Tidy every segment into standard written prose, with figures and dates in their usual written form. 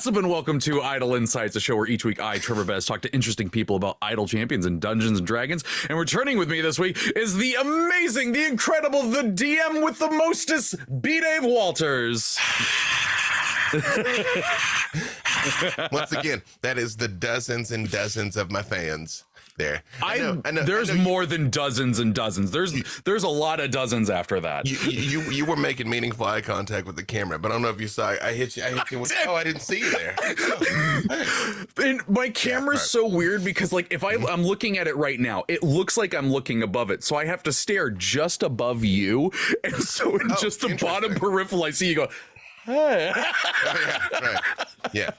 What's up and welcome to Idle Insights, a show where each week I, Treavor Bettis, talk to interesting people about idle champions in Dungeons and Dragons. And returning with me this week is the amazing, the incredible, the DM with the mostest, B. Dave Walters. Once again, that is the dozens and dozens of my fans there. I know, there's more than dozens and dozens. There's a lot of dozens after that. You were making meaningful eye contact with the camera, but I don't know if you saw. I hit you. With, oh, I didn't see you there. And my camera's so weird because, like, if I'm looking at it right now, it looks like I'm looking above it, so I have to stare just above you, and so in just the bottom peripheral, I see you go. Hey. Yeah.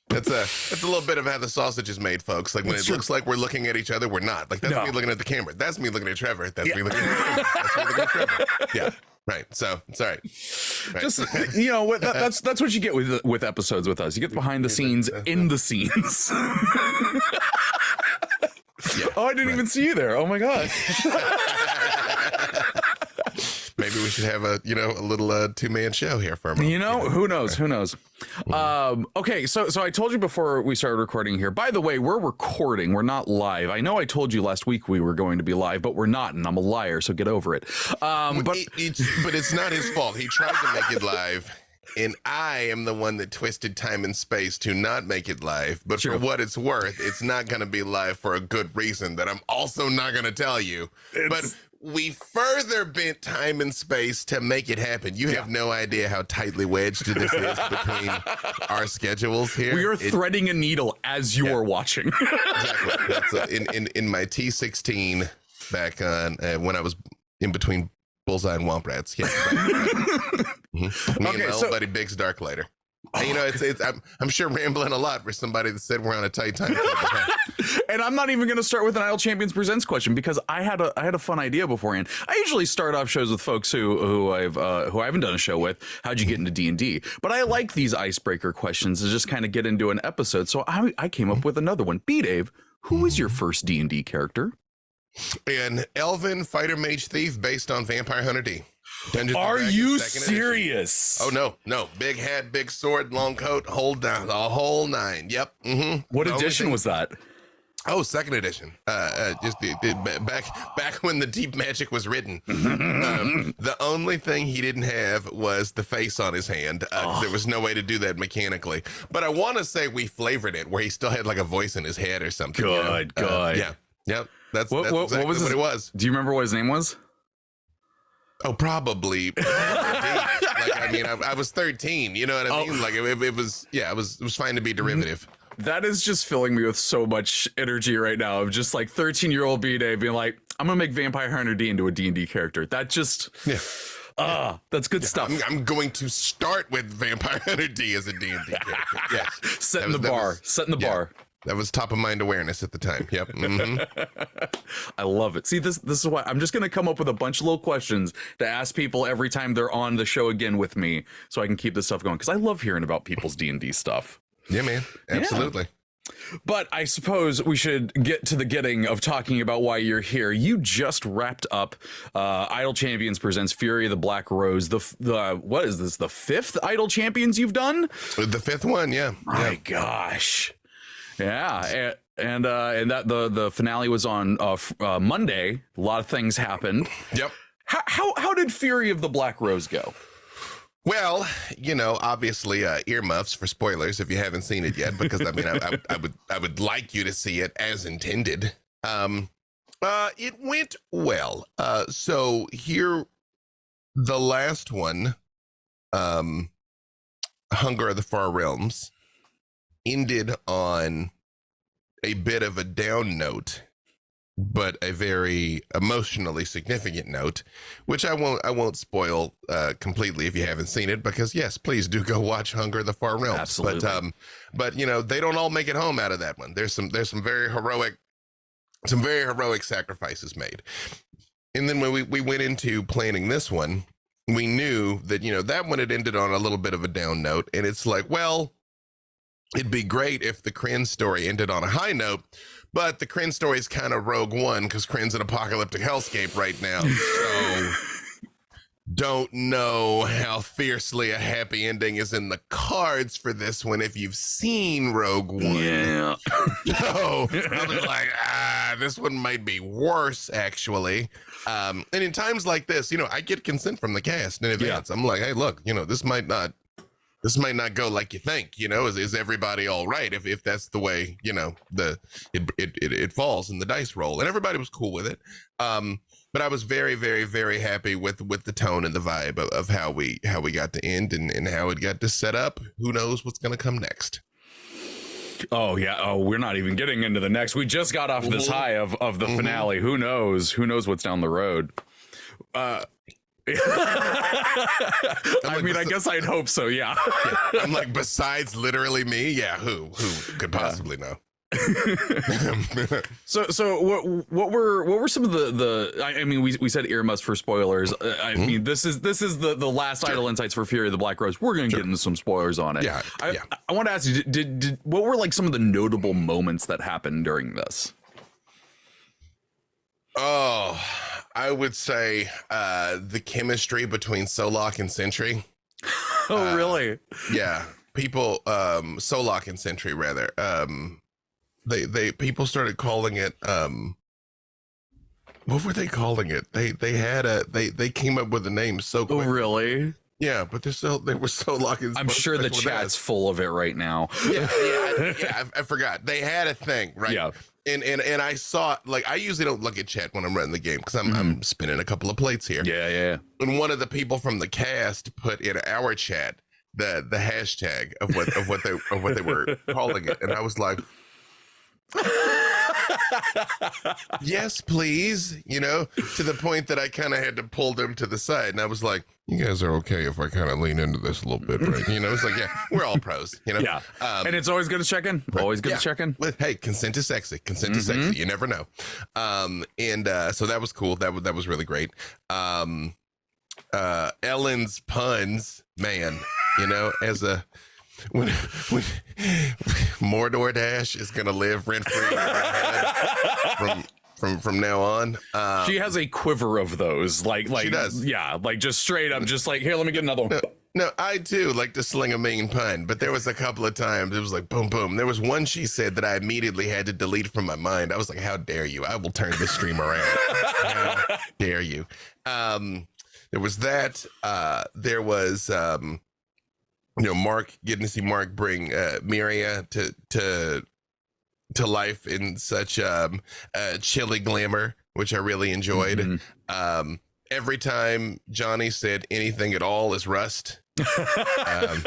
That's a little bit of how the sausage is made, folks. Like when it looks like we're looking at each other, we're not. Like that's me looking at the camera. That's me looking at Trevor. That's me looking at Trevor. That's me looking at Trevor. Yeah. Right. So it's all right. Just that's what you get with episodes with us. You get behind the scenes in the scenes. Oh, I didn't even see you there. Oh my gosh. Maybe we should have a little 2-man show here for a moment. Who knows? Okay, so I told you before we started recording here. By the way, we're recording. We're not live. I know I told you last week we were going to be live, but we're not, and I'm a liar, so get over it. But it's not his fault. He tried to make it live. And I am the one that twisted time and space to not make it live. But for what it's worth, it's not going to be live for a good reason that I'm also not going to tell you. But we further bent time and space to make it happen. You have no idea how tightly wedged this is between our schedules here. We are threading a needle as you are watching. Exactly. That's in my T16 back on when I was in between Bullseye and Womp Rats. Yeah. Me and my old buddy Biggs Darklighter. And, I'm sure rambling a lot for somebody that said we're on a tight time. And I'm not even going to start with an Idle Champions Presents question because I had a fun idea beforehand. I usually start off shows with folks who I haven't done a show with. How'd you get into D&D? But I like these icebreaker questions to just kind of get into an episode. So I came up with another one. B. Dave, who was your first D&D character? An elven fighter mage thief based on Vampire Hunter D. Are you serious? Oh no! Big hat, big sword, long coat, hold down the whole nine. Yep. What edition was that? Oh, second edition. Just back when the deep magic was written. The only thing he didn't have was the face on his hand. There was no way to do that mechanically. But I want to say we flavored it where he still had like a voice in his head or something. Good. Yeah. Yep. That's exactly what it was. Do you remember what his name was? Oh, probably. I was 13. You know what I mean? Like it was fine to be derivative. That is just filling me with so much energy right now of just like 13-year-old B-Day being like, I'm gonna make Vampire Hunter D into a D&D character. That just that's good stuff. I'm going to start with Vampire Hunter D as a D&D character. Yes. Setting the bar. That was top of mind awareness at the time. Yep. I love it. See, this is why I'm just going to come up with a bunch of little questions to ask people every time they're on the show again with me so I can keep this stuff going because I love hearing about people's D&D stuff. Yeah, man. Absolutely. Yeah. But I suppose we should get to the getting of talking about why you're here. You just wrapped up Idle Champions Presents Fury of the Black Rose. The what is this? The 5th Idle Champions you've done? The 5th one, yeah. My gosh. Yeah, and that the finale was on Monday. A lot of things happened. Yep. How did Fury of the Black Rose go? Well, obviously earmuffs for spoilers if you haven't seen it yet, because I would like you to see it as intended. It went well. So here, the last one, Hunger of the Far Realms, ended on a bit of a down note, but a very emotionally significant note, which I won't spoil completely if you haven't seen it, because yes, please do go watch Hunger of the Far Realms. Absolutely. But they don't all make it home out of that one. There's some very heroic sacrifices made. And then when we went into planning this one, we knew that that one had ended on a little bit of a down note, and it's like, well, it'd be great if the Kryn story ended on a high note, but the Kryn story is kind of Rogue One because Kryn's an apocalyptic hellscape right now. So don't know how fiercely a happy ending is in the cards for this one if you've seen Rogue One. Yeah. So I was like, this one might be worse, actually. And in times like this, I get consent from the cast in advance. I'm like, hey, look, this might not go like you think. Is everybody all right if that's the way it falls in the dice roll? And everybody was cool with it. But I was very, very, very happy with the tone and the vibe of how we got to end and how it got to set up. Who knows what's going to come next? Oh yeah. Oh, we're not even getting into the next. We just got off this high of the finale. Who knows? Who knows what's down the road? I mean, I guess I'd hope so. Yeah. I'm like, besides literally me, yeah. Who could possibly know? So what were some of the I mean, we said earmuffs for spoilers. I mean, this is the last Idle Insights for Fury of the Black Rose. We're gonna get into some spoilers on it. I want to ask you, did what were like some of the notable moments that happened during this? Oh, I would say the chemistry between Solok and Sentry. Oh, really? Yeah, people, Solok and Sentry rather. People started calling it what were they calling it? They came up with a name so quick. Oh, really? Yeah, but they were so locked in. I'm sure the chat's full of it right now. I forgot. They had a thing, right? Yeah. And I saw, like, I usually don't look at chat when I'm running the game because I'm spinning a couple of plates here. Yeah. And one of the people from the cast put in our chat the hashtag of what they were calling it, and I was like, yes, please, to the point that I kind of had to pull them to the side, and I was like, you guys are okay if I kind of lean into this a little bit, right? It's like, yeah, we're all pros, Yeah. And it's always good to check in. Always good to check in. But hey, consent is sexy. Consent is sexy. You never know. And so that was cool. That was really great. Ellen's puns, man, as a when Mordor Dash is gonna live rent free in my head from now on. She has a quiver of those, like she does. Yeah, like just straight up, just like, here, let me get another one. No, I too like to sling a mean pun, but there was a couple of times it was like boom, boom. There was one she said that I immediately had to delete from my mind. I was like, how dare you? I will turn this stream around. How dare you? There was that. There was Mark, getting to see Mark bring Miria to life in such chilly glamour, which I really enjoyed. Every time Johnny said anything at all is rust. That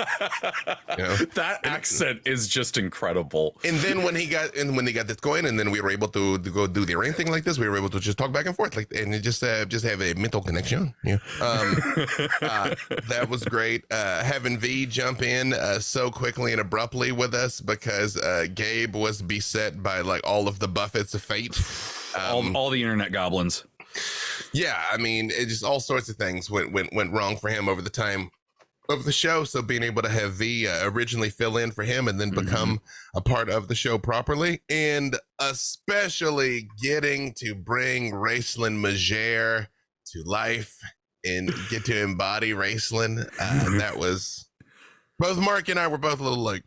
accent is just incredible. And then when they got this going, and then we were able to go do the rain thing like this, we were able to just talk back and forth, and just have a mental connection. Yeah, that was great. Having V jump in so quickly and abruptly with us because Gabe was beset by like all of the buffets of fate. All the internet goblins. Yeah, I mean, it just all sorts of things went wrong for him over the time of the show. So being able to have V originally fill in for him and then become a part of the show properly, and especially getting to bring Raceland Majere to life and get to embody Raceland, that was, both Mark and I were both a little like,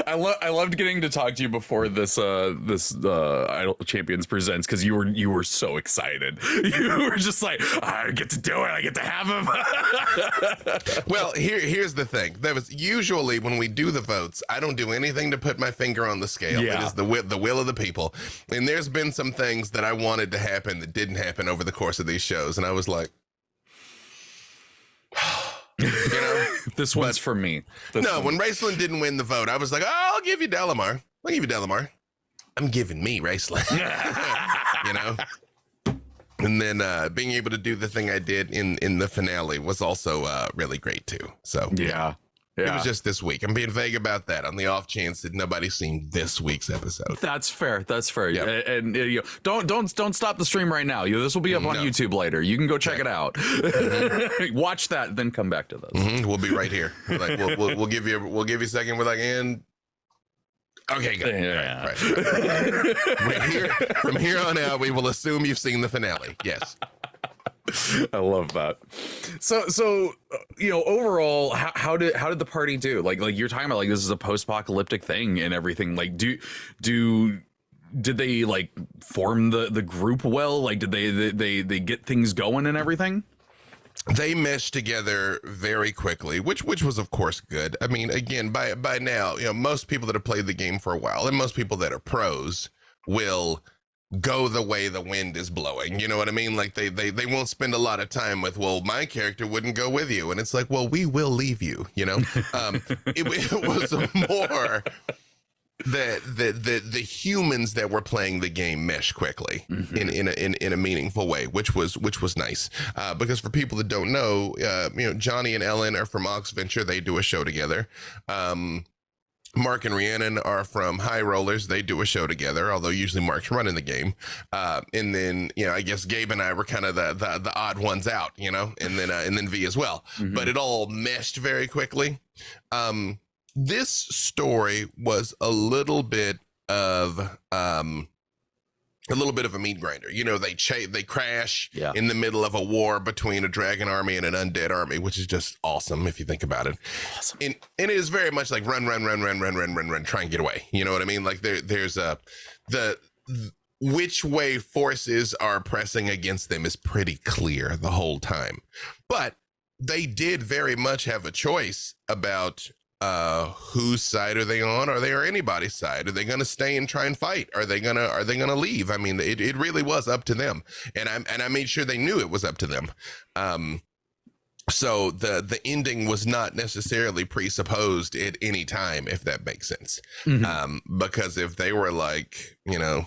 I loved getting to talk to you before this Idle Champions Presents, because you were so excited. You were just like, I get to do it. I get to have him. Well, here's the thing. That was usually when we do the votes, I don't do anything to put my finger on the scale. Yeah. It is the will of the people. And there's been some things that I wanted to happen that didn't happen over the course of these shows, and I was like, this one's for me. When Raceland didn't win the vote, I was like, oh, I'll give you Delamar. I'm giving me Raceland. And then being able to do the thing I did in the finale was also really great too. So yeah. It was just this week. I'm being vague about that on the off chance that nobody's seen this week's episode. That's fair. Yep. And don't stop the stream right now. This will be up on YouTube later. You can go check it out. Watch that, then come back to this. We'll be right here. Like we'll give you a second. We're like, and okay, good. Yeah. Right. From here on out, we will assume you've seen the finale. Yes. I love that. So you know, overall, how did the party do? Like you're talking about, like, this is a post-apocalyptic thing and everything. Like, did they like form the group well? Like, did they get things going and everything? They meshed together very quickly, which was of course good. I mean, again, by now, you know, most people that have played the game for a while, and most people that are pros, will go the way the wind is blowing. You know what I mean? Like they won't spend a lot of time with, well, my character wouldn't go with you, and it's like, well, we will leave you. You know, it was more that the humans that were playing the game mesh quickly in a meaningful way, which was nice. Because for people that don't know, you know, Johnny and Ellen are from Oxventure. They do a show together. Mark and Rhiannon are from High Rollers. They do a show together, although usually Mark's running the game. And then, you know, I guess Gabe and I were kind of the odd ones out, you know, and then V as well. But it all meshed very quickly. This story was a little bit of a meat grinder. You know, they crash in the middle of a war between a dragon army and an undead army, which is just awesome if you think about it. Awesome. And it is very much like run, try and get away. You know what I mean? Like there's which way forces are pressing against them is pretty clear the whole time. But they did very much have a choice about whose side are they on? Are they on anybody's side? Are they going to stay and try and fight? Are they gonna leave? I mean, it really was up to them, and I made sure they knew it was up to them. So the ending was not necessarily presupposed at any time, if that makes sense. Because if they were like, you know,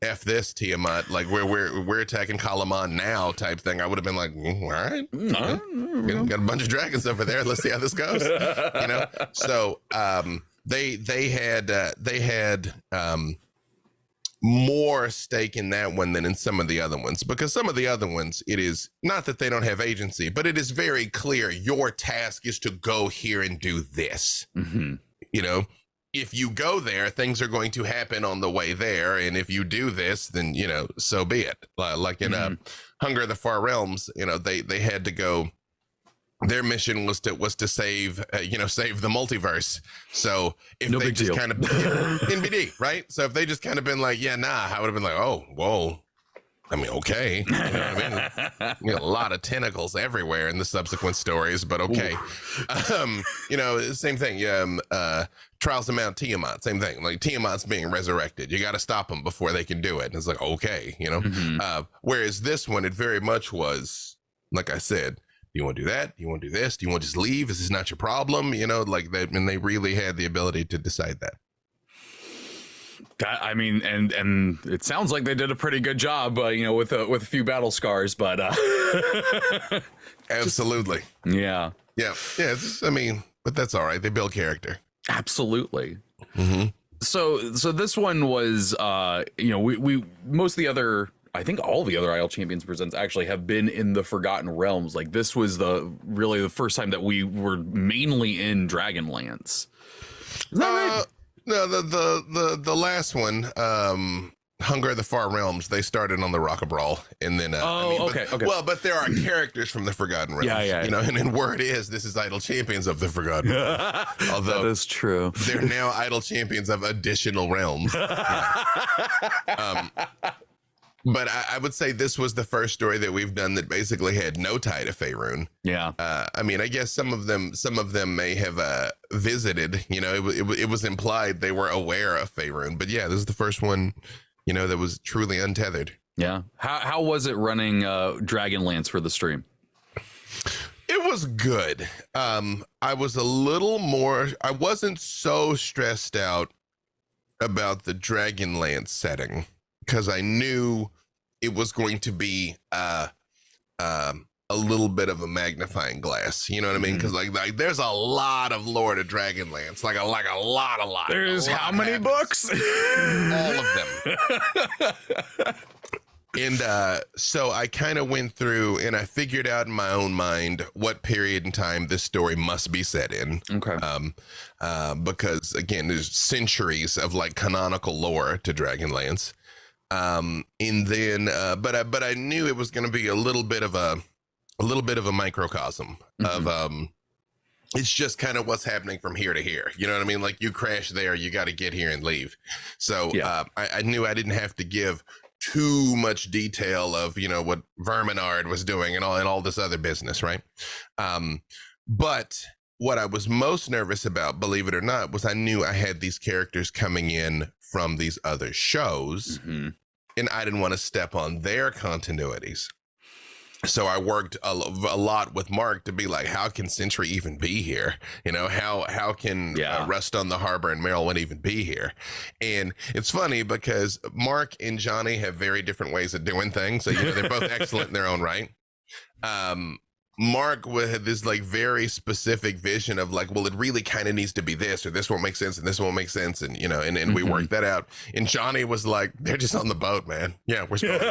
F this, Tiamat, like we're attacking Kalaman now type thing, I would have been like, all right, got a bunch of dragons over there. Let's see how this goes. You know? So they had more stake in that one than in some of the other ones, because some of the other ones, it is not that they don't have agency, but it is very clear your task is to go here and do this. You know, if you go there, things are going to happen on the way there. And if you do this, then, you know, so be it. Like in Hunger of the Far Realms, you know, they had to go. Their mission was to save, save the multiverse. So if no they just kind of NBD, right? So if they just kind of been like, yeah, nah, I would have been like, oh, whoa. I mean, okay. You know what I mean? A lot of tentacles everywhere in the subsequent stories, but okay. You know, same thing. Trials of Mount Tiamat, same thing. Like Tiamat's being resurrected. You got to stop them before they can do it. And it's like, okay, you know. Whereas this one, it very much was, like I said, do you want to do that? Do you want to do this? Do you want to just leave? Is this not your problem? You know, like that. And they really had the ability to decide that. I mean, and it sounds like they did a pretty good job, you know, with a few battle scars, but absolutely, yeah. I mean, but that's all right. They build character. Absolutely. So this one was, you know, we most of the other, I think all the other Isle Champions Presents actually have been in the Forgotten Realms. Like this was really the first time that we were mainly in Dragonlands. Is that right? No, the last one, Hunger of the Far Realms, they started on the Rock of Brawl, and then okay. Well, but there are characters from the Forgotten Realms, you know, and word is this is Idle Champions of the Forgotten Realms. Although that is true, they're now Idle Champions of additional realms. But I would say this was the first story that we've done that basically had no tie to Faerun. Yeah. I mean, I guess some of them may have visited. You know, it was implied they were aware of Faerun. But yeah, this is the first one, you know, that was truly untethered. Yeah. How was it running Dragonlands for the stream? It was good. I was a little more. I wasn't so stressed out about the Dragonlance setting, because I knew it was going to be a little bit of a magnifying glass. You know what I mean? Because like there's a lot of lore to Dragonlance, like a lot. There's how many books? All of them. And so I kind of went through and I figured out in my own mind what period in time this story must be set in. Okay. Because again, there's centuries of like canonical lore to Dragonlance. And then, but I knew it was going to be a little bit of a microcosm of, it's just kind of what's happening from here to here. You know what I mean? Like you crash there, you got to get here and leave. So I knew I didn't have to give too much detail of, you know, what Verminard was doing and all this other business, right? But what I was most nervous about, believe it or not, was I knew I had these characters coming in from these other shows, and I didn't want to step on their continuities. So I worked a lot with Mark to be like, how can Sentry even be here? You know, how can Rust on the Harbor and Merylwyn even be here? And it's funny because Mark and Johnny have very different ways of doing things. So, you know, they're both excellent in their own right. Mark had this like very specific vision of like, well, it really kind of needs to be this, or this won't make sense, and this won't make sense, and you know, and we worked that out. And Johnny was like, they're just on the boat, man. Yeah, we're supposed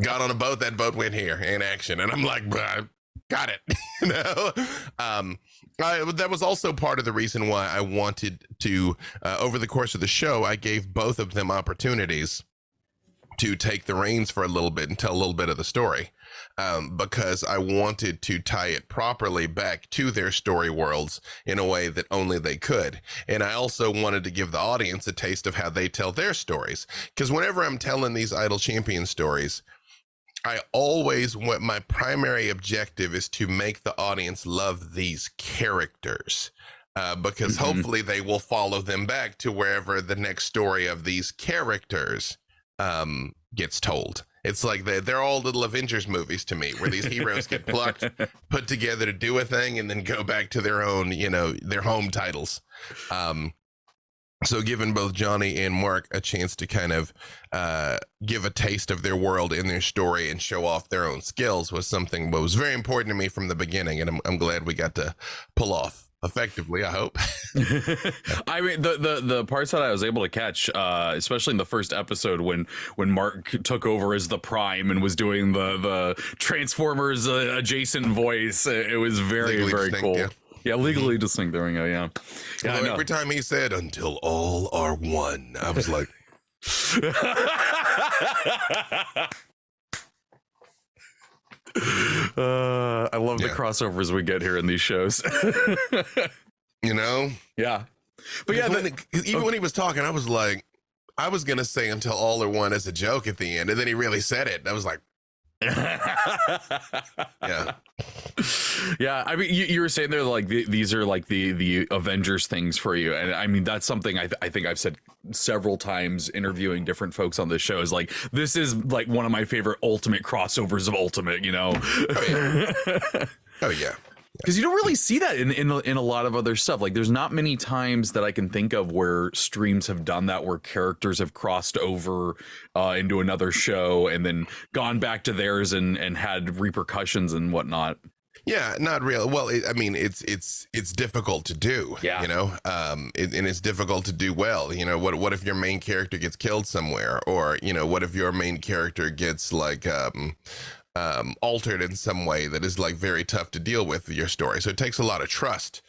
got on a boat. That boat went here in action, and I'm like, got it. You know, that was also part of the reason why I wanted to, over the course of the show, I gave both of them opportunities to take the reins for a little bit and tell a little bit of the story, because I wanted to tie it properly back to their story worlds in a way that only they could. And I also wanted to give the audience a taste of how they tell their stories, because whenever I'm telling these Idol Champion stories, I always want, my primary objective is to make the audience love these characters, because hopefully they will follow them back to wherever the next story of these characters gets told. It's like they're all little Avengers movies to me, where these heroes get plucked, put together to do a thing, and then go back to their own, you know, their home titles. So giving both Johnny and Mark a chance to kind of give a taste of their world and their story and show off their own skills was something that was very important to me from the beginning, and I'm glad we got to pull off effectively, I hope. I mean, the parts that I was able to catch, especially in the first episode when Mark took over as the Prime and was doing the Transformers adjacent voice, it was very, legally very distinct, cool. Yeah, legally distinct. There we go. Yeah. Well, every time he said "until all are one," I was like, I love the crossovers we get here in these shows. You know? Yeah. But yeah, when he was talking, I was like, I was gonna say "until all are one" as a joke at the end, and then he really said it. I was like, yeah. I mean, you were saying there like these are like the Avengers things for you, and I mean that's something I think I've said several times interviewing different folks on this show, is like, this is like one of my favorite ultimate crossovers of Ultimate, you know. Oh yeah. Because you don't really see that in a lot of other stuff. Like, there's not many times that I can think of where streams have done that, where characters have crossed over into another show and then gone back to theirs and had repercussions and whatnot. Yeah, not real. Well, I mean, it's difficult to do. Yeah. You know, and it's difficult to do well. You know, what if your main character gets killed somewhere, or you know, what if your main character gets like altered in some way that is like very tough to deal with your story. So it takes a lot of trust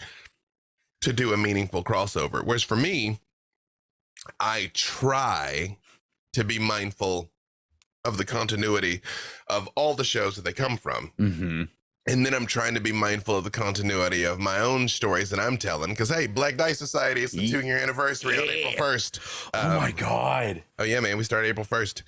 to do a meaningful crossover. Whereas for me, I try to be mindful of the continuity of all the shows that they come from. And then I'm trying to be mindful of the continuity of my own stories that I'm telling. Because, hey, Black Dice Society is the 2-year anniversary on April 1st. Oh, my God. Oh, yeah, man. We started April 1st.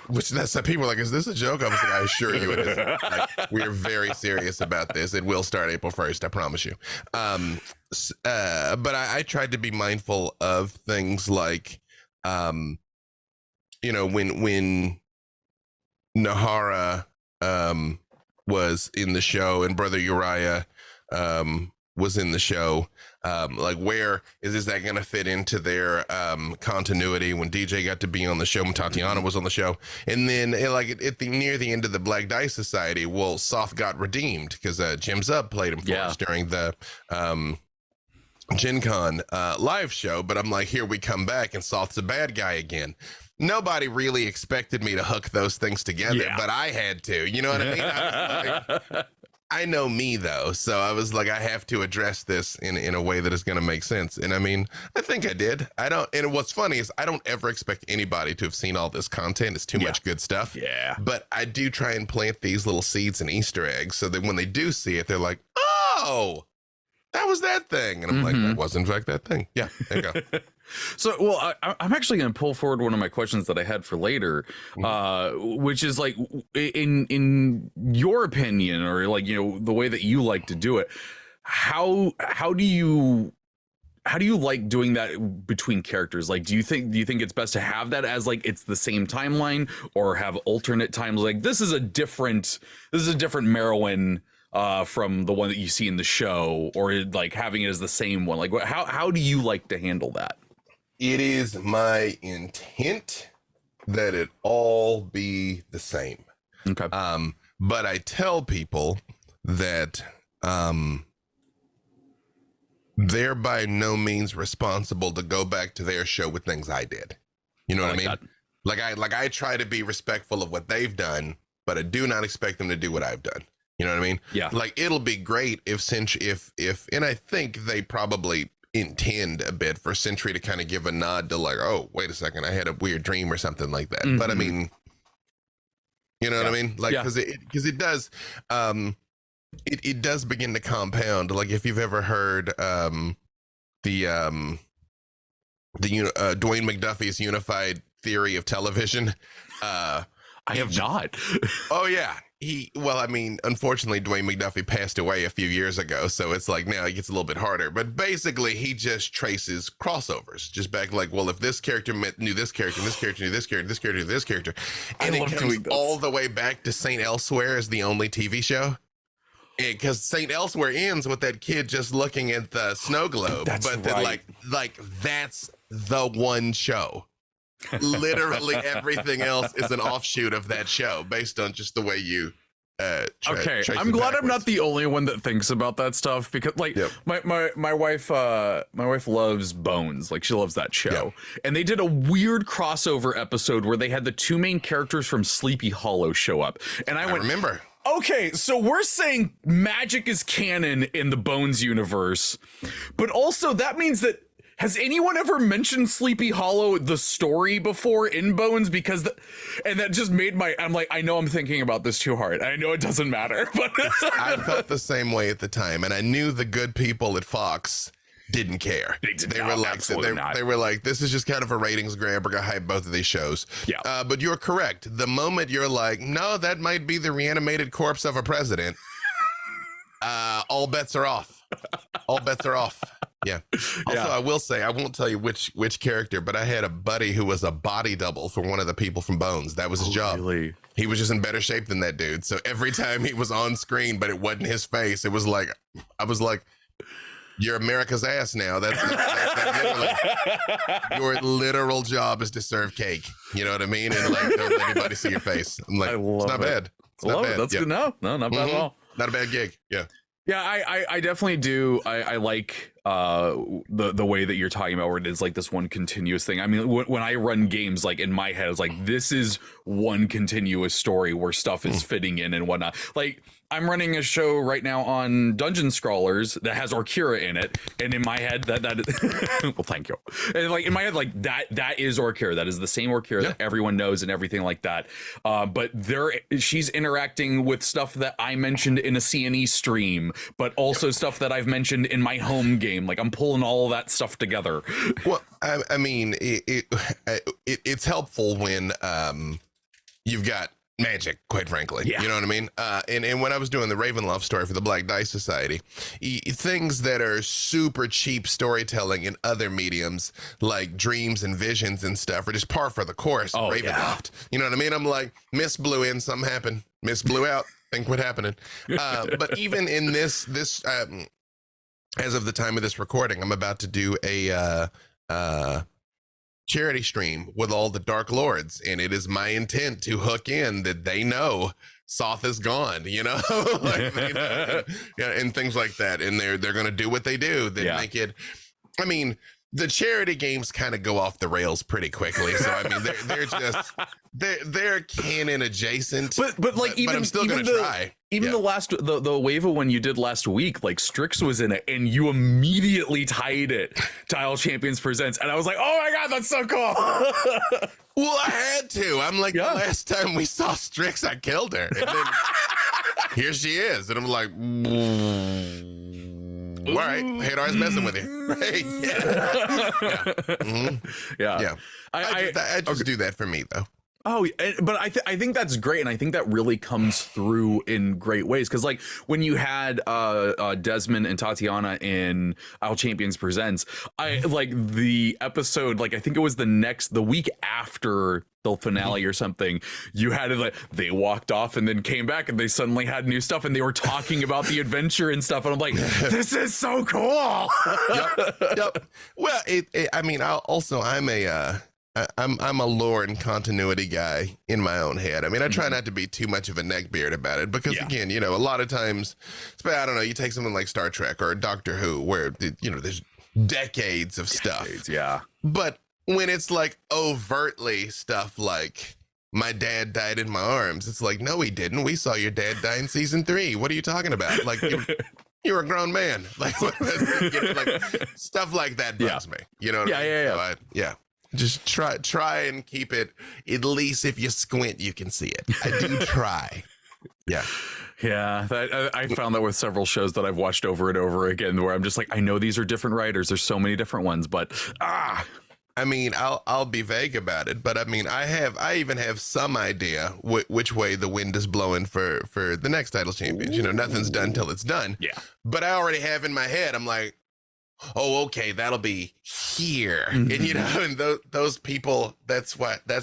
Which that's people are like, is this a joke? I was like, I assure you it isn't. Like, we are very serious about this. It will start April 1st. I promise you. But I tried to be mindful of things like, you know, when Nahara was in the show and Brother Uriah was in the show, like, where is that going to fit into their continuity? When DJ got to be on the show, when Tatiana was on the show, and then like near the end of the Black Dice Society, well, Soth got redeemed because Jim Zub played him for us during the Gen Con live show. But I'm like, here we come back and Soth's a bad guy again. Nobody really expected me to hook those things together, but I had to. You know what I mean? I was like, I know me though, so I was like, I have to address this in a way that is going to make sense. And I mean, I think I did. I don't. And what's funny is I don't ever expect anybody to have seen all this content. It's too much good stuff. Yeah. But I do try and plant these little seeds and Easter eggs so that when they do see it, they're like, oh, that was that thing. And I'm like, that was in fact that thing. Yeah, there you go. So, well, I'm actually going to pull forward one of my questions that I had for later, which is like, in your opinion, or like, you know, the way that you like to do it, how do you like doing that between characters? Like, do you think it's best to have that as like it's the same timeline, or have alternate times? Like, this is a different Merowyn from the one that you see in the show, or like having it as the same one? Like, how do you like to handle that? It is my intent that it all be the same. Okay. But I tell people that they're by no means responsible to go back to their show with things I did. You know what I mean? That. Like I try to be respectful of what they've done, but I do not expect them to do what I've done. You know what I mean? Yeah. Like, it'll be great if and I think they probably intend a bit for Sentry to kind of give a nod to like, oh, wait a second, I had a weird dream or something like that. But I mean, you know what I mean? Like, because it does, it does begin to compound. Like, if you've ever heard the Dwayne McDuffie's unified theory of television, I have not. Oh yeah. I mean, unfortunately, Dwayne McDuffie passed away a few years ago, so it's like now it gets a little bit harder. But basically, he just traces crossovers, just back like, well, if this character knew this character, this character knew this character, this character knew this character, and it comes all the way back to Saint Elsewhere as the only TV show. Because Saint Elsewhere ends with that kid just looking at the snow globe, then like that's the one show. Literally everything else is an offshoot of that show based on just the way you okay, I'm glad I'm not the only one that thinks about that stuff, because like my wife loves Bones. Like, she loves that show. And they did a weird crossover episode where they had the two main characters from Sleepy Hollow show up, and I remember. Okay, so we're saying magic is canon in the Bones universe, but also that means that, has anyone ever mentioned Sleepy Hollow, the story, before in Bones? Because and that just made I'm like, I know I'm thinking about this too hard. I know it doesn't matter, but I felt the same way at the time, and I knew the good people at Fox didn't care. They were like, this is just kind of a ratings grab. We're gonna hype both of these shows. Yeah. But you're correct. The moment you're like, no, that might be the reanimated corpse of a president, all bets are off. All bets are off. Yeah. Also, I will say, I won't tell you which character, but I had a buddy who was a body double for one of the people from Bones. That was his job. Really? He was just in better shape than that dude. So every time he was on screen, but it wasn't his face, it was like, I was like, you're America's ass now. That's literally, your literal job is to serve cake. You know what I mean? And like, don't let anybody see your face. I'm like, it's not bad. It's not bad. That's good. No, not bad at all. Not a bad gig. Yeah. Yeah, I definitely do. I like the way that you're talking about, where it is like this one continuous thing. I mean, when I run games, like in my head, it's like, this is one continuous story where stuff is fitting in and whatnot. Like, I'm running a show right now on Dungeon Scrawlers that has Orkira in it, and in my head that is well, thank you. And like in my head, like that is Orkira. That is the same Orkira that everyone knows and everything like that. But she's interacting with stuff that I mentioned in a CNE stream, but also stuff that I've mentioned in my home game. Like, I'm pulling all of that stuff together. Well, I mean, it's helpful when you've got magic, quite frankly. You know what I mean? And when I was doing the Ravenloft story for the Black Dice Society, things that are super cheap storytelling in other mediums, like dreams and visions and stuff, are just par for the course. Ravenloft. You know what I mean? I'm like, Miss blew in, something happened. Miss blew out, think what happening. But even in this as of the time of this recording, I'm about to do a charity stream with all the Dark Lords, and it is my intent to hook in that they know Soth is gone, you know, like they know, and things like that, and they're gonna do what they do. They make it. I mean, the charity games kind of go off the rails pretty quickly. So I mean, they're just they're canon adjacent. But like but I'm still gonna try. Even the wave of one you did last week, like Strix was in it, and you immediately tied it to Isle Champions Presents, and I was like, oh my god, that's so cool. Well, I had to. I'm like, the last time we saw Strix, I killed her, and then here she is, and I'm like. All right, Hadar's messing with you, right? Yeah. I just do that for me, though. Oh, but I think that's great, and I think that really comes through in great ways. Because like when you had Desmond and Tatiana in Isle Champions Presents, I like the episode. Like I think it was the week after the finale or something. You had it like they walked off and then came back, and they suddenly had new stuff, and they were talking about the adventure and stuff. And I'm like, this is so cool. Yep. Well, I mean, I'm a lore and continuity guy in my own head. I mean, I try not to be too much of a neckbeard about it because, again, you know, a lot of times, I don't know, you take something like Star Trek or Doctor Who where, you know, there's decades of stuff. Yeah. But when it's like overtly stuff like my dad died in my arms, it's like, no, he didn't. We saw your dad die in season 3. What are you talking about? Like, you're a grown man. Like, you know, like stuff like that bugs me. You know what I mean? Yeah. Just try and keep it, at least if you squint, you can see it. I do try. Yeah. Yeah, I found that with several shows that I've watched over and over again, where I'm just like, I know these are different writers. There's so many different ones, but I mean, I'll be vague about it, but I mean, I even have some idea which way the wind is blowing for the next Idle Champions. You know, nothing's done till it's done. Yeah. But I already have in my head, I'm like, oh, okay, that'll be here. And, you know, and those people, that's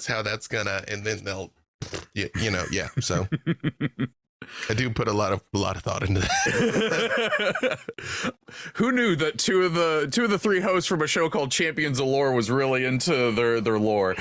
how that's gonna, and then they'll, you know, yeah. So I do put a lot of thought into that. Who knew that two of the three hosts from a show called Champions of Lore was really into their lore?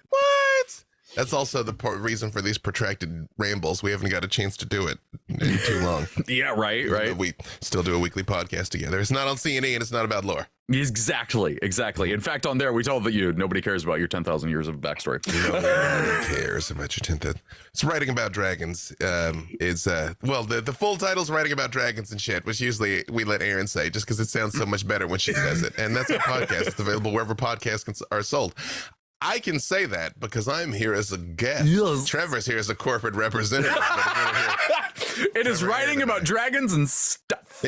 What? That's also the reason for these protracted rambles. We haven't got a chance to do it in too long. Yeah, right. We still do a weekly podcast together. It's not on C&E and it's not about lore. Exactly. In fact, on there, we told that nobody cares about your 10,000 years of backstory. Nobody cares about your 10,000. It's writing about dragons. The full title's writing about dragons and shit, which usually we let Erin say just because it sounds so much better when she says it. And that's our podcast. It's available wherever podcasts are sold. I can say that because I'm here as a guest. Yes. Trevor's here as a corporate representative. It is writing about dragons and stuff.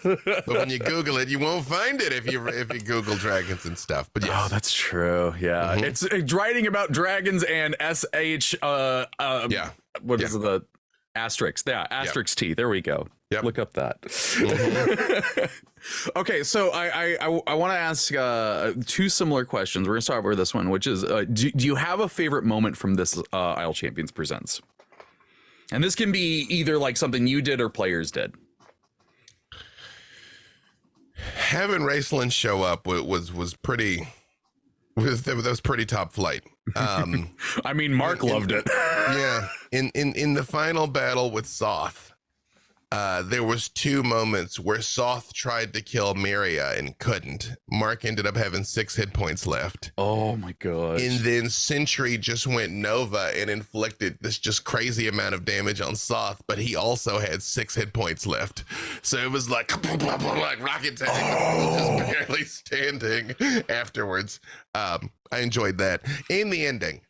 But when you Google it, you won't find it if you Google dragons and stuff. But yes. Oh, that's true. Yeah, it's writing about dragons and SH. What is the asterisk? Yeah, asterisk T. There we go. Yep. Look up that. Okay, so I want to ask two similar questions. We're gonna start with this one, which is, do you have a favorite moment from this Isle Champions Presents? And this can be either like something you did or players did. Having Raceland show up was pretty. That was pretty top flight. I mean, Mark loved it. Yeah, in the final battle with Soth, there was 2 moments where Soth tried to kill Miria and couldn't. Mark ended up having 6 hit points left. Oh my god! And then Sentry just went Nova and inflicted this just crazy amount of damage on Soth, but he also had 6 hit points left. So it was like rocket tank, just barely standing afterwards. I enjoyed that. In the ending,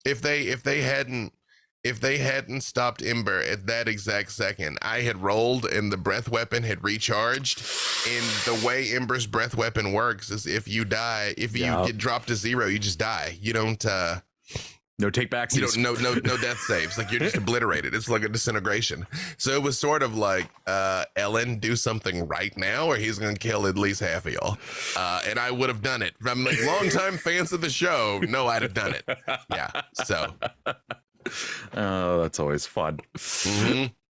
if they hadn't stopped Ember at that exact second, I had rolled and the breath weapon had recharged. And the way Ember's breath weapon works is if you die, if you get dropped to 0, you just die. You don't no take backs. You don't no death saves. Like you're just obliterated. It's like a disintegration. So it was sort of like Ellen, do something right now, or he's gonna kill at least half of y'all. And I would have done it. I'm like longtime fans of the show. No, I'd have done it. Yeah. So. Oh, that's always fun.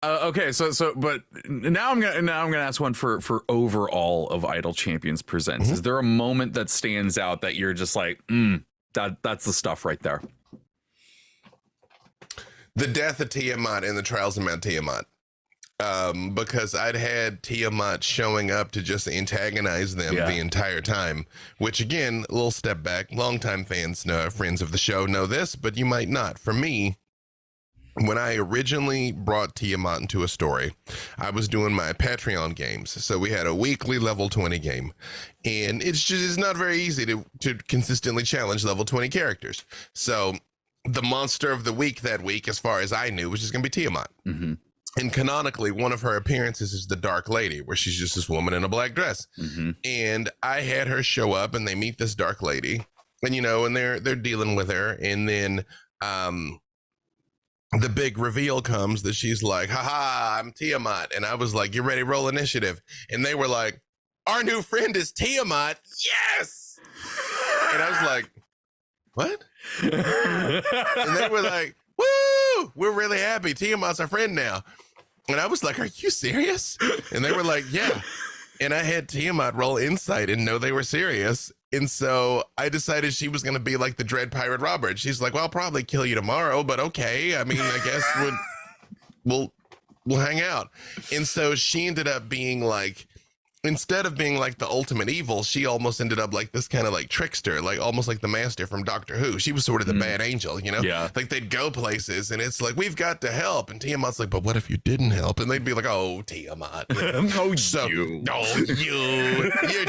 Okay, but now I'm gonna ask one for overall of Idle Champions Presents. Is there a moment that stands out that you're just like, that's the stuff right there? The death of Tiamat and the Trials of Mount Tiamat. because I'd had Tiamat showing up to just antagonize them the entire time, which again, a little step back, longtime fans, friends of the show know this, but you might not. For me, when I originally brought Tiamat into a story, I was doing my Patreon games. So we had a weekly level 20 game, and it's not very easy to consistently challenge level 20 characters. So the monster of the week that week, as far as I knew, was just going to be Tiamat. Mm-hmm. And canonically, one of her appearances is the Dark Lady, where she's just this woman in a black dress. Mm-hmm. And I had her show up, and they meet this Dark Lady, and and they're dealing with her, and then the big reveal comes that she's like, haha, I'm Tiamat. And I was like, you ready, roll initiative? And they were like, our new friend is Tiamat. Yes. And I was like, what? And they were like, woo, we're really happy. Tiamat's our friend now. And I was like, are you serious? And they were like, yeah. And I had Tiamat roll insight and know they were serious. And so I decided she was going to be like the Dread Pirate Robert. She's like, well, I'll probably kill you tomorrow, but okay. I mean, I guess we'll hang out. And so she ended up being like, instead of being like the ultimate evil, she almost ended up like this kind of like trickster, like almost like the Master from Doctor Who. She was sort of the bad angel, Yeah. Like they'd go places and it's like, we've got to help. And Tiamat's like, but what if you didn't help? And they'd be like, oh, Tiamat. You're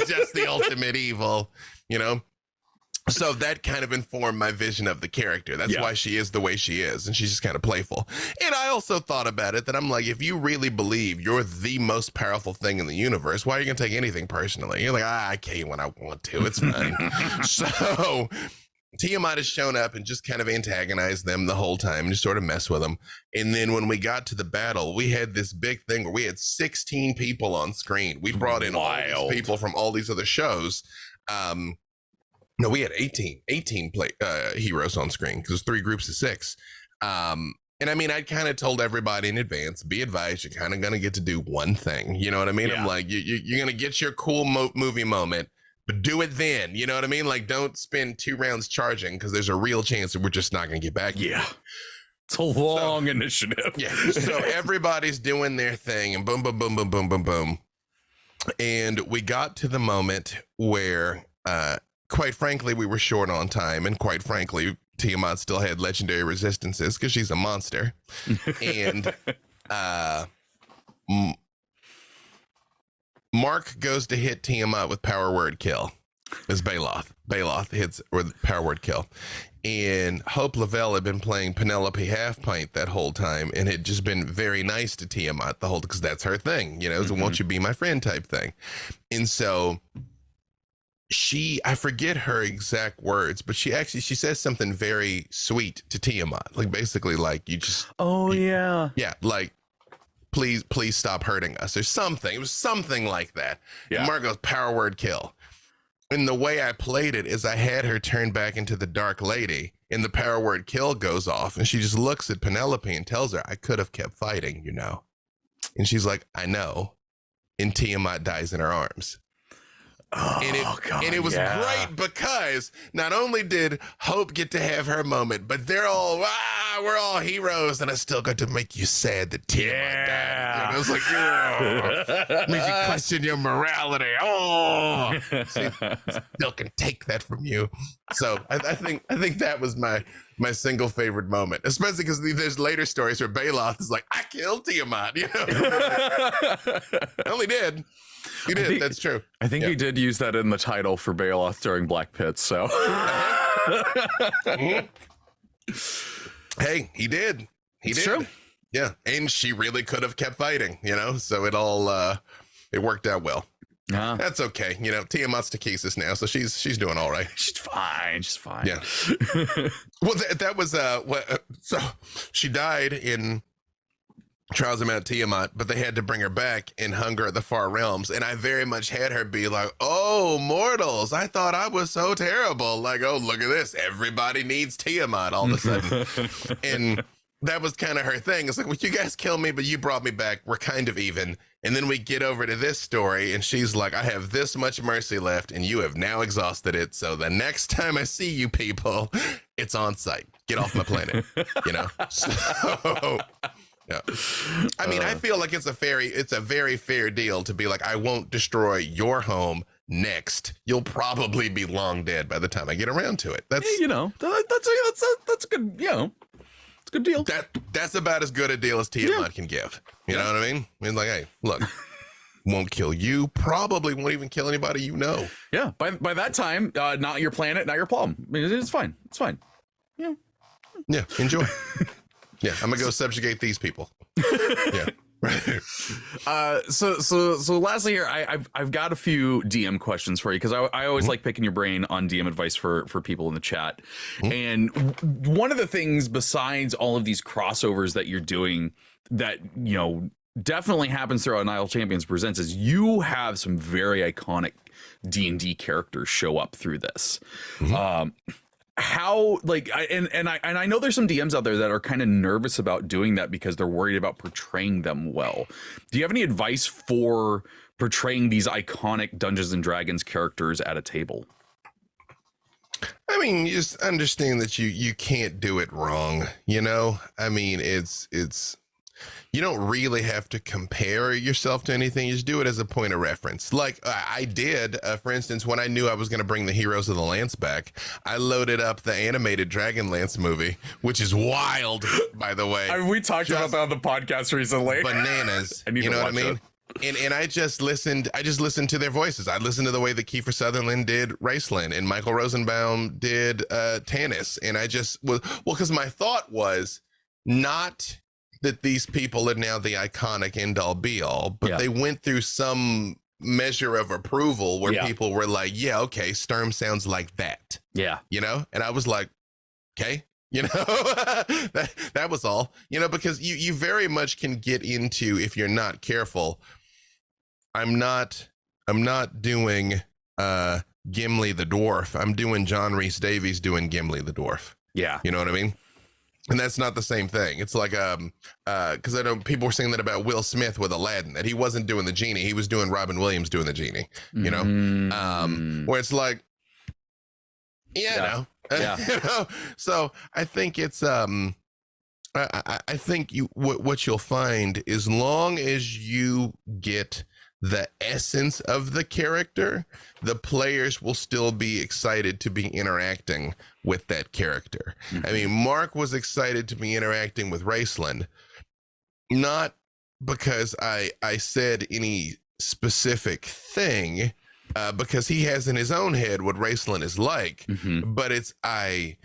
just the ultimate evil, So that kind of informed my vision of the character. That's why she is the way she is. And she's just kind of playful. And I also thought about it that I'm like, if you really believe you're the most powerful thing in the universe, why are you going to take anything personally? You're like, I can't when I want to. It's fine. So Tiamat has shown up and just kind of antagonized them the whole time and just sort of mess with them. And then when we got to the battle, we had this big thing where we had 16 people on screen. We brought in all these people from all these other shows. No, we had 18 heroes on screen because it was 3 groups of 6. And I mean, I kind of told everybody in advance, be advised, you're kind of going to get to do one thing. You know what I mean? Yeah. I'm like, you're going to get your cool movie moment, but do it then. You know what I mean? Like, don't spend 2 rounds charging because there's a real chance that we're just not going to get back. Yeah. It's a long initiative. Yeah. So everybody's doing their thing and boom, boom, boom, boom, boom, boom, boom. And we got to the moment where, quite frankly, we were short on time, and quite frankly, Tiamat still had legendary resistances because she's a monster. And Mark goes to hit Tiamat with power word kill. It's Baloth. Baloth hits with power word kill. And Hope Lavelle had been playing Penelope Half Pint that whole time and had just been very nice to Tiamat the whole, because that's her thing, it's a won't you be my friend type thing. And so I forget her exact words, but she says something very sweet to Tiamat. Like basically like yeah, like please stop hurting us or something. It was something like that. Yeah. And Mark goes power word kill. And the way I played it is I had her turn back into the Dark Lady and the power word kill goes off and she just looks at Penelope and tells her, I could have kept fighting, And she's like, I know. And Tiamat dies in her arms. And it was great because not only did Hope get to have her moment, but they're all, we're all heroes, and I still got to make you sad that Tiamat died. I was like, makes you question your morality. Oh, see, still can take that from you. So I think that was my single favorite moment, especially because there's later stories where Baloth is like, I killed Tiamat. I only did. You did. That's true. I think he did use that in the title for Baloth during Black Pit. So, hey, he did. It's did. True. Yeah, and she really could have kept fighting. So it all it worked out well. That's okay. Tiamat's Takesis now, so she's doing all right. She's fine. Yeah. Well, that was so she died in Trials of Mount Tiamat, but they had to bring her back and hung her at the Far Realms. And I very much had her be like, oh, mortals, I thought I was so terrible. Like, oh, look at this. Everybody needs Tiamat all of a sudden. And that was kind of her thing. It's like, well, you guys killed me, but you brought me back. We're kind of even. And then we get over to this story and she's like, I have this much mercy left and you have now exhausted it. So the next time I see you people, it's on site. Get off my planet, So Yeah. I mean, I feel like it's a very fair deal to be like, I won't destroy your home next. You'll probably be long dead by the time I get around to it. That's that's a good, it's a good deal. That's about as good a deal as Tiamat can give. You know what I mean? I mean, like, hey, look, won't kill you. Probably won't even kill anybody you know. Yeah. By that time, not your planet, not your problem. I mean, it's fine. It's fine. Yeah. Yeah. Enjoy. Yeah. I'm gonna go subjugate these people. Yeah. So lastly here, I've got a few DM questions for you because I always like picking your brain on DM advice for people in the chat. And one of the things besides all of these crossovers that you're doing that, definitely happens throughout Nile Champions Presents is you have some very iconic D&D characters show up through this. How, like, I know there's some DMs out there that are kind of nervous about doing that because they're worried about portraying them well. Do you have any advice for portraying these iconic Dungeons and Dragons characters at a table? I mean, just understand that you can't do it wrong. I mean, it's you don't really have to compare yourself to anything. You just do it as a point of reference. Like I did, for instance, when I knew I was going to bring the Heroes of the Lance back, I loaded up the animated Dragonlance movie, which is wild, by the way. We talked about that on the podcast recently. Bananas. You know what I mean? And I just listened to their voices. I listened to the way that Kiefer Sutherland did Raceland and Michael Rosenbaum did Tanis. And I just because my thought was not that these people are now the iconic end all be all, but they went through some measure of approval where people were like, yeah, okay, Sturm sounds like that. Yeah. And I was like, okay, that was all, because you very much can get into, if you're not careful, I'm not doing Gimli the dwarf. I'm doing John Rhys Davies doing Gimli the dwarf. Yeah. You know what I mean? And that's not the same thing. It's like, because I know people were saying that about Will Smith with Aladdin, that he wasn't doing the genie. He was doing Robin Williams doing the genie, where it's like, So I think it's, I think what you'll find, as long as you get the essence of the character, the players will still be excited to be interacting with that character. I mean, Mark was excited to be interacting with Raceland, not because I said any specific thing, because he has in his own head what Raceland is like, but I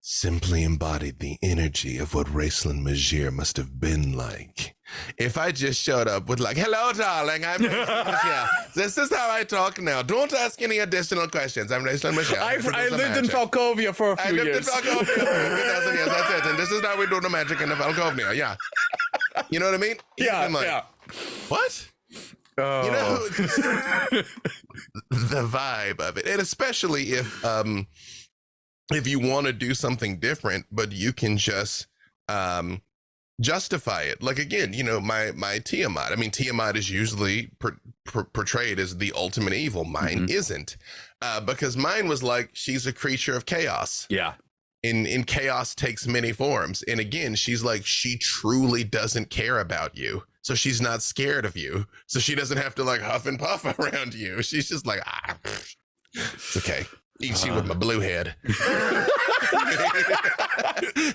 simply embodied the energy of what Raceland Magier must have been like. If I just showed up with like, hello, darling, I'm Magier. This is how I talk now. Don't ask any additional questions. I'm Raceland Magier. I lived in Falkovia for a few years. I lived in Falkovia for 2,000 years. That's it. And this is how we do the magic in the Falkovia. Yeah. You know what I mean? What? Oh. The vibe of it. And especially if you want to do something different, but you can just justify it. Like, again, my Tiamat. I mean, Tiamat is usually portrayed as the ultimate evil. Mine isn't, because mine was like, she's a creature of chaos. Yeah. In chaos takes many forms. And again, she's like, she truly doesn't care about you. So she's not scared of you. So she doesn't have to like huff and puff around you. She's just like, it's okay. Eat you with my blue head.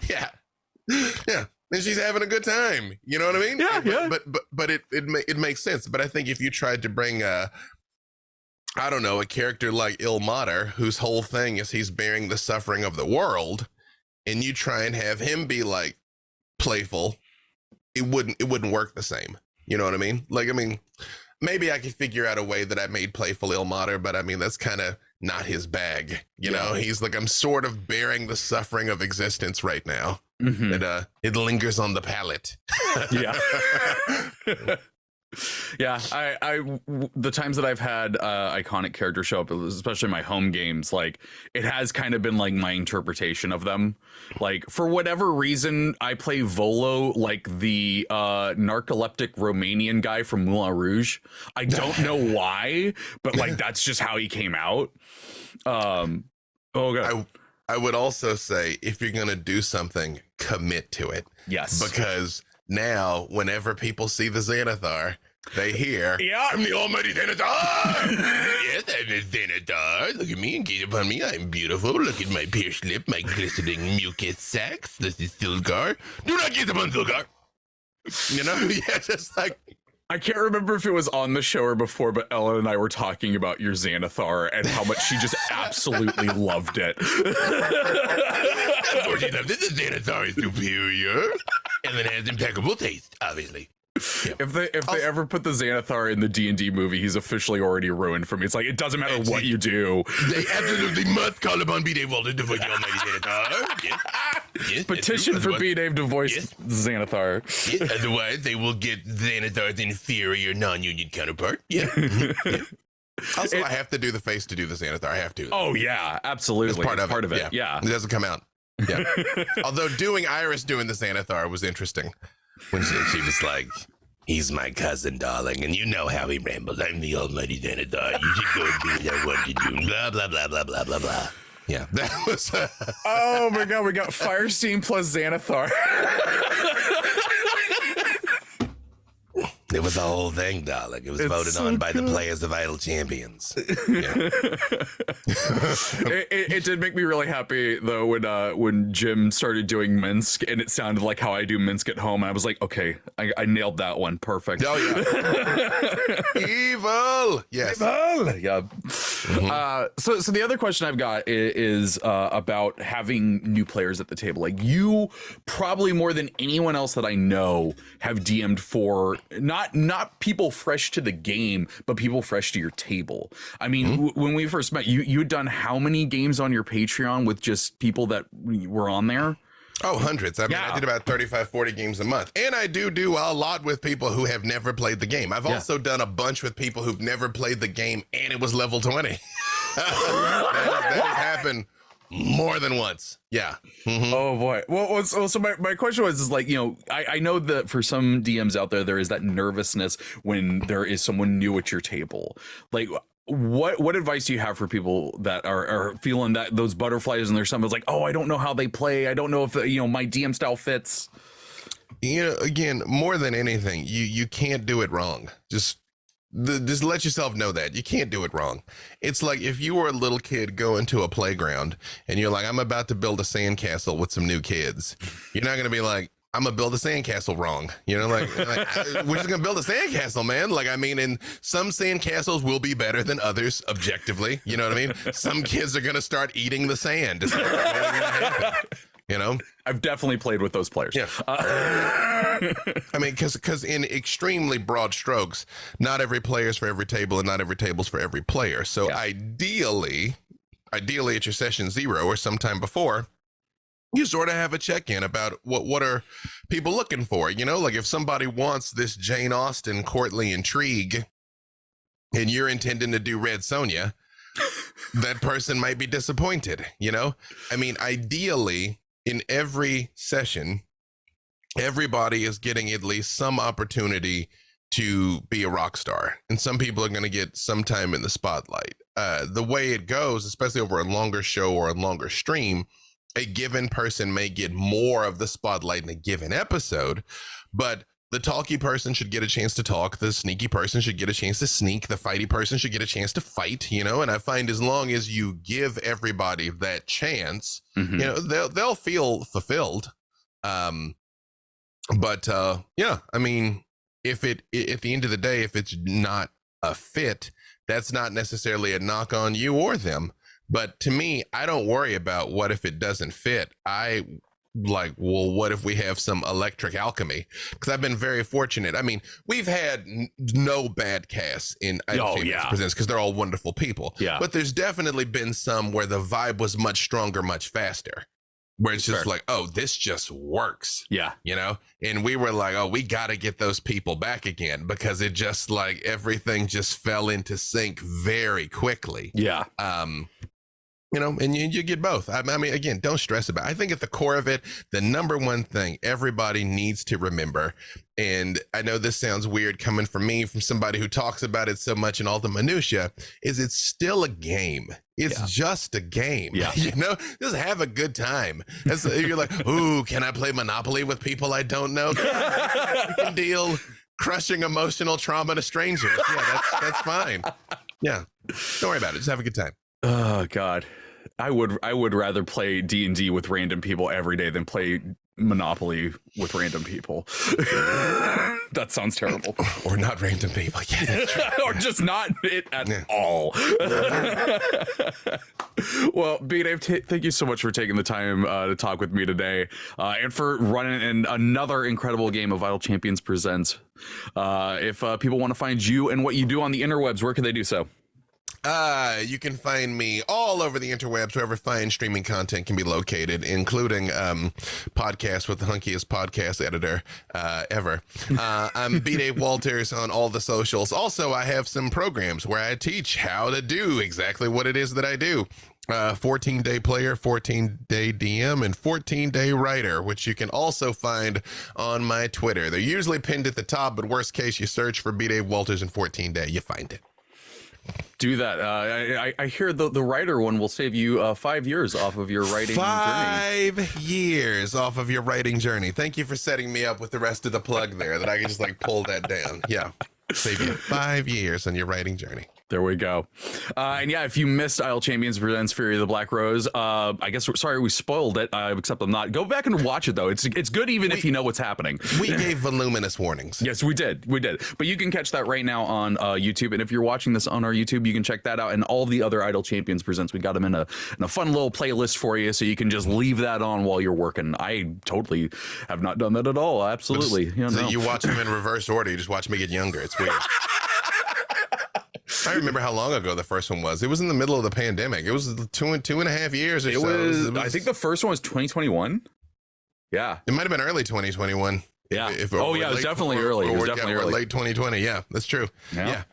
Yeah. And she's having a good time. You know what I mean? Yeah. But it makes sense. But I think if you tried to bring a character like Ilmater, whose whole thing is he's bearing the suffering of the world, and you try and have him be like playful, it wouldn't work the same. You know what I mean? Like, I mean, maybe I could figure out a way that I made playful Ilmater, but I mean, that's kind of not his bag. You know, he's like, I'm sort of bearing the suffering of existence right now. And it lingers on the palate. Yeah. Yeah, the times that I've had iconic characters show up, especially in my home games, like, it has kind of been like my interpretation of them. Like, for whatever reason, I play Volo like the narcoleptic Romanian guy from Moulin Rouge. I don't know why, but like, that's just how he came out. Okay. I would also say, if you're gonna do something, commit to it. Yes, because now whenever people see the Xanathar, they hear, I'm the almighty Xanathar. Yes, I'm the Xanathar. Look at me and gaze upon me. I'm beautiful. Look at my pierced lip, my glistening mucus sacs. This is Stilgar. Do not gaze upon Stilgar. You know, yeah, just like. I can't remember if it was on the show or before, but Ellen and I were talking about your Xanathar and how much she just absolutely loved it. Of course, she loved it. The Xanathar is superior and then has impeccable taste, obviously. Yep. If they ever put the Xanathar in the D&D movie, he's officially already ruined for me. It's like, it doesn't matter what you do. They absolutely must call upon B. Dave Walton to voice the almighty Xanathar. Yes. Yes, petition for B. Dave to voice Xanathar. Yes, otherwise, they will get Xanathar's inferior non-union counterpart. Yeah. Yeah. Also, I have to do the face to do the Xanathar. I have to. Oh, yeah, absolutely. It's part of it. Yeah. It doesn't come out. Yeah. Although Iris doing the Xanathar was interesting. When she was like, he's my cousin, darling, and you know how he rambles. I'm the almighty Xanathar. You should go and do what I want you to do. Blah, blah, blah, blah, blah, blah, blah. Yeah, that was... Oh, my God, we got Firestein plus Xanathar. It was a whole thing, darling. It was voted on by the players of Idle Champions. Yeah. it did make me really happy, though, when Jim started doing Minsk, and it sounded like how I do Minsk at home. And I was like, okay, I nailed that one. Perfect. Oh, yeah. Evil! Yes. Evil! Yeah. Mm-hmm. So the other question I've got is about having new players at the table. Like, you probably more than anyone else that I know have DM'd for not people fresh to the game, but people fresh to your table. I mean, when we first met, you'd done how many games on your Patreon with just people that were on there? Oh, hundreds. I mean, I did about 35, 40 games a month. And I do a lot with people who have never played the game. I've also done a bunch with people who've never played the game, and it was level 20. that has happened more than once. Yeah. Mm-hmm. Oh boy. Well, so my question was, is like, you know, I know that for some DMs out there is that nervousness when there is someone new at your table. Like, what advice do you have for people that are feeling that those butterflies in their stomach? It's like, oh, I don't know how they play. I don't know if my DM style fits. You know, again, more than anything, you can't do it wrong. Just let yourself know that you can't do it wrong. It's like if you were a little kid going to a playground and you're like, I'm about to build a sandcastle with some new kids. You're not going to be like, I'm gonna build a sandcastle wrong. You know, like we're just gonna build a sandcastle, man. Like, I mean, and some sandcastles will be better than others objectively. You know what I mean? Some kids are gonna start eating the sand. It's gonna happen, you know? I've definitely played with those players. Yeah. I mean, because in extremely broad strokes, not every player is for every table and not every table's for every player. So ideally at your session 0 or sometime before, you sort of have a check-in about what are people looking for. You know, like if somebody wants this Jane Austen courtly intrigue and you're intending to do Red Sonja, that person might be disappointed, you know? I mean, ideally, in every session, everybody is getting at least some opportunity to be a rock star. And some people are going to get some time in the spotlight. The way it goes, especially over a longer show or a longer stream, a given person may get more of the spotlight in a given episode, but the talky person should get a chance to talk. The sneaky person should get a chance to sneak. The fighty person should get a chance to fight, you know? And I find as long as you give everybody that chance, you know, they'll feel fulfilled. Yeah, I mean, if at the end of the day, if it's not a fit, that's not necessarily a knock on you or them. But to me, I don't worry about what if it doesn't fit. I like, well, what if we have some electric alchemy? Because I've been very fortunate. I mean, we've had no bad casts in Presents because they're all wonderful people. Yeah. But there's definitely been some where the vibe was much stronger, much faster. Where it's just like, oh, this just works. Yeah. You know? And we were like, oh, we got to get those people back again because it just like everything just fell into sync very quickly. Yeah. You know, and you get both. I mean, again, don't stress about it. I think at the core of it, the number one thing everybody needs to remember, and I know this sounds weird coming from me, from somebody who talks about it so much and all the minutia, is it's still a game. It's just a game. Yeah. You know, just have a good time. You're like, ooh, can I play Monopoly with people I don't know? You can deal crushing emotional trauma to strangers. Yeah, that's fine. Yeah. Don't worry about it. Just have a good time. Oh God. I would rather play D&D with random people every day than play Monopoly with random people. That sounds terrible. Or not random people. Yeah, or just not it at all. Well, B Dave, thank you so much for taking the time to talk with me today, and for running in another incredible game of Vital Champions Presents. If people want to find you and what you do on the interwebs, where can they do so? You can find me all over the interwebs, wherever fine streaming content can be located, including podcasts with the hunkiest podcast editor ever. I'm B. Dave Walters on all the socials. Also, I have some programs where I teach how to do exactly what it is that I do. 14-day player, 14-day DM, and 14-day writer, which you can also find on my Twitter. They're usually pinned at the top, but worst case, you search for B. Dave Walters and 14-day, you find it. Do that. I hear the writer one will save you 5 years off of your writing journey. 5 years off of your writing journey. Thank you for setting me up with the rest of the plug there, that I can just like pull that down. Yeah. Save you 5 years on your writing journey. There we go. And yeah, if you missed Idle Champions Presents Fury of the Black Rose, I guess sorry we spoiled it, except I'm not. Go back and watch it, though. It's good even if you know what's happening. We gave voluminous warnings. Yes, we did. But you can catch that right now on YouTube. And if you're watching this on our YouTube, you can check that out. And all the other Idle Champions Presents, we got them in a fun little playlist for you. So you can just leave that on while you're working. I totally have not done that at all. Absolutely. So you watch them in reverse order. You just watch me get younger. It's weird. I remember how long ago the first one was. It was in the middle of the pandemic. It was two and a half years or so. It was, I think the first one was 2021. Yeah. It might have been early 2021. Yeah. It was definitely early. It was definitely early. Late 2020. Yeah, that's true. Yeah.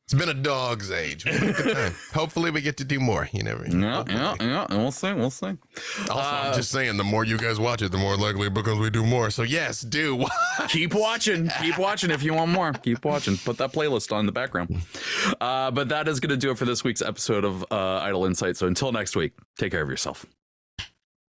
It's been a dog's age. Good time. Hopefully we get to do more. You never know. Yeah. We'll see. Also, I'm just saying, the more you guys watch it, the more likely it becomes we do more. So yes, do. Keep watching if you want more. Keep watching. Put that playlist on in the background. But that is going to do it for this week's episode of Idle Insight. So until next week, take care of yourself.